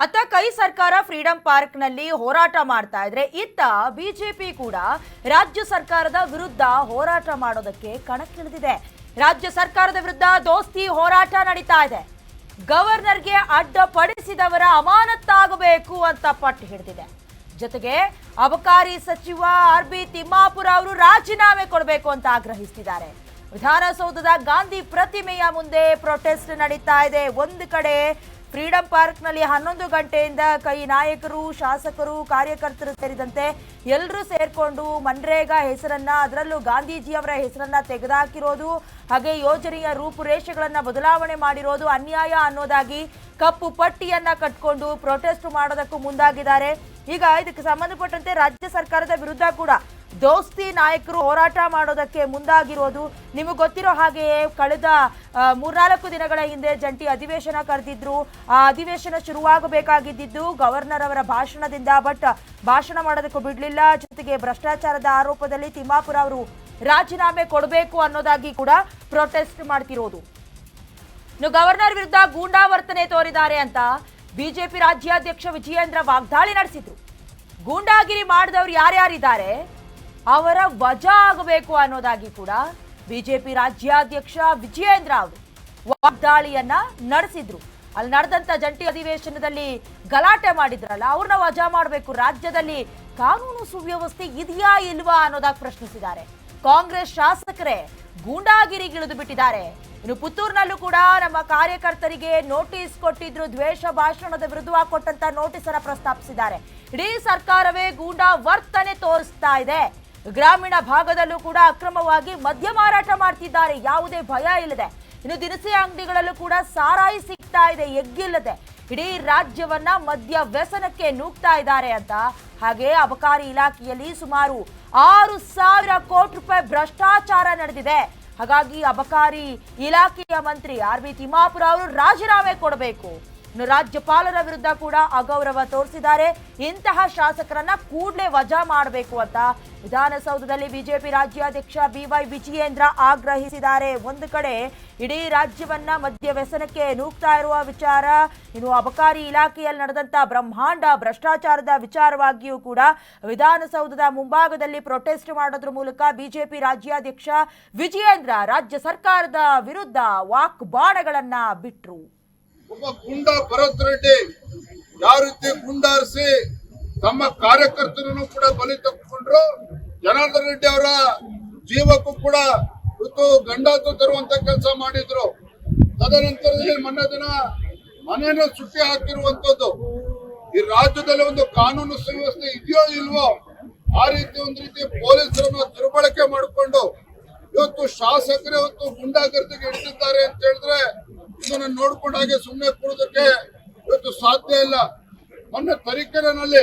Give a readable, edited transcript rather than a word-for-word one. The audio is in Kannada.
ಅತ್ತ ಕೈ ಸರ್ಕಾರ ಫ್ರೀಡಂ ಪಾರ್ಕ್ ನಲ್ಲಿ ಹೋರಾಟ ಮಾಡ್ತಾ ಇದ್ರೆ ಇತ್ತ ಬಿಜೆಪಿ ಕೂಡ ರಾಜ್ಯ ಸರ್ಕಾರದ ವಿರುದ್ಧ ಹೋರಾಟ ಮಾಡೋದಕ್ಕೆ ಕಣಕ್ಕಿಳಿದಿದೆ. ರಾಜ್ಯ ಸರ್ಕಾರದ ವಿರುದ್ಧ ದೋಸ್ತಿ ಹೋರಾಟ ನಡೀತಾ ಇದೆ. ಗವರ್ನರ್ಗೆ ಅಡ್ಡಪಡಿಸಿದವರ ಅಮಾನತ್ತಾಗಬೇಕು ಅಂತ ಪಟ್ಟು ಹಿಡಿದಿದೆ. ಜೊತೆಗೆ ಅಬಕಾರಿ ಸಚಿವ ಆರ್.ಬಿ. ತಿಮ್ಮಾಪುರ ಅವರು ರಾಜೀನಾಮೆ ಕೊಡಬೇಕು ಅಂತ ಆಗ್ರಹಿಸಿದ್ದಾರೆ. ವಿಧಾನಸೌಧದ ಗಾಂಧಿ ಪ್ರತಿಮೆಯ ಮುಂದೆ ಪ್ರೊಟೆಸ್ಟ್ ನಡೀತಾ ಇದೆ. ಒಂದು ಕಡೆ ಫ್ರೀಡಂ ಪಾರ್ಕ್ ನಲ್ಲಿ 11 ಗಂಟೆಯಿಂದ ಕೈ ನಾಯಕರು, ಶಾಸಕರು, ಕಾರ್ಯಕರ್ತರು ಸೇರಿದಂತೆ ಎಲ್ಲರೂ ಸೇರ್ಕೊಂಡು ಮನ್ರೇಗಾ ಹೆಸರನ್ನ, ಅದರಲ್ಲೂ ಗಾಂಧೀಜಿಯವರ ಹೆಸರನ್ನ ತೆಗೆದುಹಾಕಿರೋದು, ಹಾಗೆ ಯೋಜನೆಯ ರೂಪುರೇಷೆಗಳನ್ನ ಬದಲಾವಣೆ ಮಾಡಿರೋದು ಅನ್ಯಾಯ ಅನ್ನೋದಾಗಿ ಕಪ್ಪು ಪಟ್ಟಿಯನ್ನ ಕಟ್ಕೊಂಡು ಪ್ರೊಟೆಸ್ಟ್ ಮಾಡೋದಕ್ಕೂ ಮುಂದಾಗಿದ್ದಾರೆ. ಈಗ ಇದಕ್ಕೆ ಸಂಬಂಧಪಟ್ಟಂತೆ ರಾಜ್ಯ ಸರ್ಕಾರದ ವಿರುದ್ಧ ಕೂಡ ದೋಸ್ತಿ ನಾಯಕರು ಹೋರಾಟ ಮಾಡೋದಕ್ಕೆ ಮುಂದಾಗಿರೋದು. ನಿಮಗೆ ಗೊತ್ತಿರೋ ಹಾಗೆಯೇ ಕಳೆದ 3-4 ದಿನಗಳ ಹಿಂದೆ ಜಂಟಿ ಅಧಿವೇಶನ ಕರೆದಿದ್ರು. ಆ ಅಧಿವೇಶನ ಶುರುವಾಗಬೇಕಾಗಿದ್ದು ಗವರ್ನರ್ ಅವರ ಭಾಷಣದಿಂದ, ಬಟ್ ಭಾಷಣ ಮಾಡೋದಕ್ಕೂ ಬಿಡ್ಲಿಲ್ಲ. ಜೊತೆಗೆ ಭ್ರಷ್ಟಾಚಾರದ ಆರೋಪದಲ್ಲಿ ತಿಮ್ಮಾಪುರ ಅವರು ರಾಜೀನಾಮೆ ಕೊಡಬೇಕು ಅನ್ನೋದಾಗಿ ಕೂಡ ಪ್ರೊಟೆಸ್ಟ್ ಮಾಡ್ತಿರೋದು. ಇನ್ನು ಗವರ್ನರ್ ವಿರುದ್ಧ ಗೂಂಡಾ ವರ್ತನೆ ತೋರಿದ್ದಾರೆ ಅಂತ ಬಿಜೆಪಿ ರಾಜ್ಯಾಧ್ಯಕ್ಷ ವಿಜಯೇಂದ್ರ ವಾಗ್ದಾಳಿ ನಡೆಸಿದ್ರು. ಗೂಂಡಾಗಿರಿ ಮಾಡಿದವರು ಯಾರ್ಯಾರಿದ್ದಾರೆ ಅವರ ವಜಾ ಆಗಬೇಕು ಅನ್ನೋದಾಗಿ ಕೂಡ ಬಿಜೆಪಿ ರಾಜ್ಯಾಧ್ಯಕ್ಷ ವಿಜಯೇಂದ್ರ ಅವರು ವಾಗ್ದಾಳಿಯನ್ನ ನಡೆಸಿದ್ರು. ಅಲ್ಲಿ ನಡೆದಂತ ಜಂಟಿ ಅಧಿವೇಶನದಲ್ಲಿ ಗಲಾಟೆ ಮಾಡಿದ್ರಲ್ಲ, ಅವ್ರನ್ನ ವಜಾ ಮಾಡಬೇಕು. ರಾಜ್ಯದಲ್ಲಿ ಕಾನೂನು ಸುವ್ಯವಸ್ಥೆ ಇದೆಯಾ ಇಲ್ವಾ ಅನ್ನೋದಾಗಿ ಪ್ರಶ್ನಿಸಿದ್ದಾರೆ. ಕಾಂಗ್ರೆಸ್ ಶಾಸಕರೇ ಗೂಂಡಾಗಿರಿಗಿಳಿದು ಬಿಟ್ಟಿದ್ದಾರೆ. ಇನ್ನು ಪುತ್ತೂರಿನಲ್ಲೂ ಕೂಡ ನಮ್ಮ ಕಾರ್ಯಕರ್ತರಿಗೆ ನೋಟಿಸ್ ಕೊಟ್ಟಿದ್ರು. ದ್ವೇಷ ಭಾಷಣದ ವಿರುದ್ಧವಾಗಿ ಕೊಟ್ಟಂತ ನೋಟಿಸ್ ಅನ್ನ ಪ್ರಸ್ತಾಪಿಸಿದ್ದಾರೆ. ಇಡೀ ಸರ್ಕಾರವೇ ಗೂಂಡಾ ವರ್ತನೆ ತೋರಿಸ್ತಾ ಇದೆ. ಗ್ರಾಮೀಣ ಭಾಗದಲ್ಲೂ ಕೂಡ ಅಕ್ರಮವಾಗಿ ಮದ್ಯ ಮಾರಾಟ ಮಾಡ್ತಿದ್ದಾರೆ, ಯಾವುದೇ ಭಯ ಇಲ್ಲದೆ. ಇನ್ನು ದಿನಸಿ ಅಂಗಡಿಗಳಲ್ಲೂ ಕೂಡ ಸಾರಾಯಿ ಸಿಗ್ತಾ ಇದೆ, ಎಗ್ಗಿಲ್ಲದೆ. ಇಡೀ ರಾಜ್ಯವನ್ನ ಮದ್ಯ ವ್ಯಸನಕ್ಕೆ ನೂಗ್ತಾ ಇದ್ದಾರೆ ಅಂತ. ಹಾಗೆ ಅಬಕಾರಿ ಇಲಾಖೆಯಲ್ಲಿ ಸುಮಾರು 6,000 ಕೋಟಿ ರೂಪಾಯಿ ಭ್ರಷ್ಟಾಚಾರ ನಡೆದಿದೆ. ಹಾಗಾಗಿ ಅಬಕಾರಿ ಇಲಾಖೆಯ ಮಂತ್ರಿ ಆರ್.ಬಿ. ತಿಮ್ಮಾಪುರ ಅವರು ರಾಜೀನಾಮೆ ಕೊಡಬೇಕು. ಇನ್ನು ರಾಜ್ಯಪಾಲರ ವಿರುದ್ಧ ಕೂಡ ಅಗೌರವ ತೋರಿಸಿದ್ದಾರೆ. ಇಂತಹ ಶಾಸಕರನ್ನ ಕೂಡಲೇ ವಜಾ ಮಾಡಬೇಕು ಅಂತ ವಿಧಾನಸೌಧದಲ್ಲಿ ಬಿಜೆಪಿ ರಾಜ್ಯಾಧ್ಯಕ್ಷ ಬಿ.ವೈ. ವಿಜಯೇಂದ್ರ ಆಗ್ರಹಿಸಿದ್ದಾರೆ. ಒಂದು ಕಡೆ ಇಡೀ ರಾಜ್ಯವನ್ನ ಮದ್ಯ ವ್ಯಸನಕ್ಕೆ ನೂಗ್ತಾ ಇರುವ ವಿಚಾರ, ಇನ್ನು ಅಬಕಾರಿ ಇಲಾಖೆಯಲ್ಲಿ ನಡೆದಂತ ಬ್ರಹ್ಮಾಂಡ ಭ್ರಷ್ಟಾಚಾರದ ವಿಚಾರವಾಗಿಯೂ ಕೂಡ ವಿಧಾನಸೌಧದ ಮುಂಭಾಗದಲ್ಲಿ ಪ್ರೊಟೆಸ್ಟ್ ಮಾಡೋದ್ರ ಮೂಲಕ ಬಿಜೆಪಿ ರಾಜ್ಯಾಧ್ಯಕ್ಷ ವಿಜಯೇಂದ್ರ ರಾಜ್ಯ ಸರ್ಕಾರದ ವಿರುದ್ಧ ವಾಕ್ಬಾಣಗಳನ್ನ ಬಿಟ್ರು. ಒಬ್ಬ ಗುಂಡಾ ಭರತ್ ರೆಡ್ಡಿ ಯಾವ ರೀತಿ ಗುಂಡಾರಿಸಿ ತಮ್ಮ ಕಾರ್ಯಕರ್ತರನ್ನು ಕೂಡ ಬಲಿ ತಕ್ಕೊಂಡ್ರು, ಜನಾರ್ದನ್ ರೆಡ್ಡಿ ಅವರ ಜೀವಕ್ಕೂ ಕೂಡ ಗಂಡಾತು ತರುವಂತ ಕೆಲಸ ಮಾಡಿದ್ರು. ತದನಂತರದಲ್ಲಿ ಮೊನ್ನೆ ದಿನ ಮನೆಯನ್ನು ಸುಟ್ಟಿ ಹಾಕಿರುವಂತದ್ದು. ಈ ರಾಜ್ಯದಲ್ಲಿ ಒಂದು ಕಾನೂನು ಸುವ್ಯವಸ್ಥೆ ಇದೆಯೋ ಇಲ್ವೋ ಆ ರೀತಿ ಒಂದು ರೀತಿ ಪೊಲೀಸರನ್ನು ದುರ್ಬಳಕೆ ಮಾಡಿಕೊಂಡು ಇವತ್ತು ಶಾಸಕರೇ ಇವತ್ತು ಗುಂಡಾಗರ್ದಿಗೆ ಹಿಡಿದಿದ್ದಾರೆ ಅಂತ ಹೇಳಿದ್ರೆ ಇದನ್ನು ನೋಡ್ಕೊಂಡಾಗೆ ಸುಮ್ಮನೆ ಕೂಡೋದಕ್ಕೆ ಇವತ್ತು ಸಾಧ್ಯ ಇಲ್ಲ. ಮೊನ್ನೆ ತರೀಕೆರೆನಲ್ಲಿ